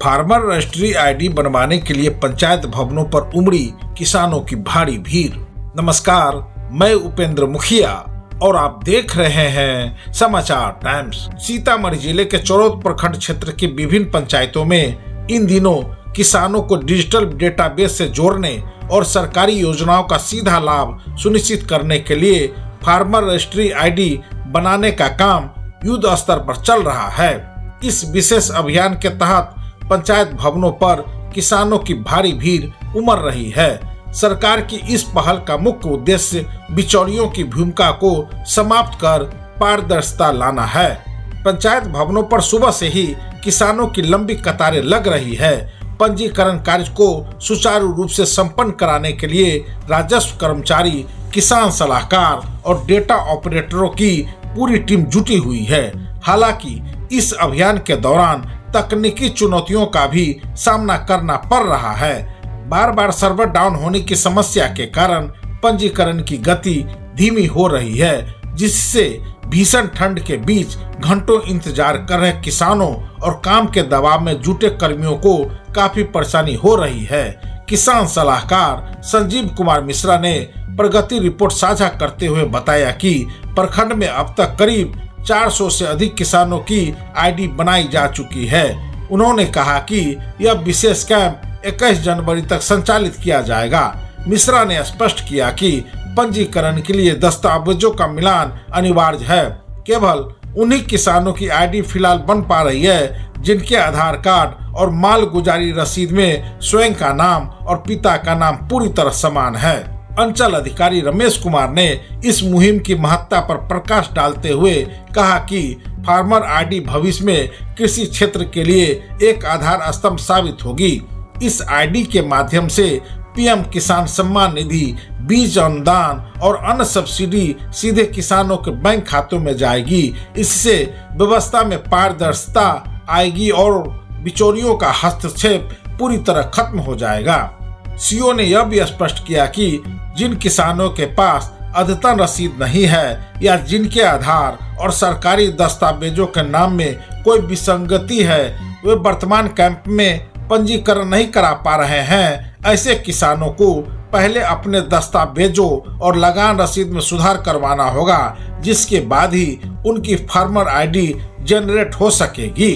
Farmer registry ID बनवाने के लिए पंचायत भवनों पर उमड़ी किसानों की भारी भीड़। नमस्कार, मैं उपेंद्र मुखिया और आप देख रहे हैं समाचार टाइम्स। सीतामढ़ी जिले के चोरौत प्रखंड क्षेत्र की विभिन्न पंचायतों में इन दिनों किसानों को डिजिटल डेटाबेस से जोड़ने और सरकारी योजनाओं का सीधा लाभ सुनिश्चित करने के लिए फार्मर रजिस्ट्री आईडी बनाने का काम युद्ध स्तर पर चल रहा है। इस विशेष अभियान के तहत पंचायत भवनों पर किसानों की भारी भीड़ उमड़ रही है। सरकार की इस पहल का मुख्य उद्देश्य बिचौलियों की भूमिका को समाप्त कर पारदर्शिता लाना है। पंचायत भवनों पर सुबह से ही किसानों की लंबी कतारें लग रही है। पंजीकरण कार्य को सुचारू रूप से संपन्न कराने के लिए राजस्व कर्मचारी, किसान सलाहकार और डेटा ऑपरेटरों की पूरी टीम जुटी हुई है। हालांकि इस अभियान के दौरान तकनीकी चुनौतियों का भी सामना करना पड़ रहा है। बार बार सर्वर डाउन होने की समस्या के कारण पंजीकरण की गति धीमी हो रही है, जिससे भीषण ठंड के बीच घंटों इंतजार कर रहे किसानों और काम के दबाव में जुटे कर्मियों को काफी परेशानी हो रही है। किसान सलाहकार संजीव कुमार मिश्रा ने प्रगति रिपोर्ट साझा करते हुए बताया कि प्रखंड में अब तक करीब 400 से अधिक किसानों की आईडी बनाई जा चुकी है। उन्होंने कहा कि यह विशेष कैंप 21 जनवरी तक संचालित किया जाएगा। मिश्रा ने स्पष्ट किया कि पंजीकरण के लिए दस्तावेजों का मिलान अनिवार्य है। केवल उन्हीं किसानों की आईडी फिलहाल बन पा रही है जिनके आधार कार्ड और मालगुजारी रसीद में स्वयं का नाम और पिता का नाम पूरी तरह समान है। अंचल अधिकारी रमेश कुमार ने इस मुहिम की महत्ता पर प्रकाश डालते हुए कहा कि फार्मर आईडी भविष्य में कृषि क्षेत्र के लिए एक आधार स्तंभ साबित होगी। इस आईडी के माध्यम से पीएम किसान सम्मान निधि, बीज अनुदान और अन्य सब्सिडी सीधे किसानों के बैंक खातों में जाएगी। इससे व्यवस्था में पारदर्शिता आएगी और बिचौलियों का हस्तक्षेप पूरी तरह खत्म हो जाएगा। सीओ ने यह भी स्पष्ट किया कि जिन किसानों के पास अद्यतन रसीद नहीं है या जिनके आधार और सरकारी दस्तावेजों के नाम में कोई विसंगति है, वे वर्तमान कैंप में पंजीकरण नहीं करा पा रहे हैं। ऐसे किसानों को पहले अपने दस्तावेजों और लगान रसीद में सुधार करवाना होगा, जिसके बाद ही उनकी फार्मर आईडी जनरेट हो सकेगी।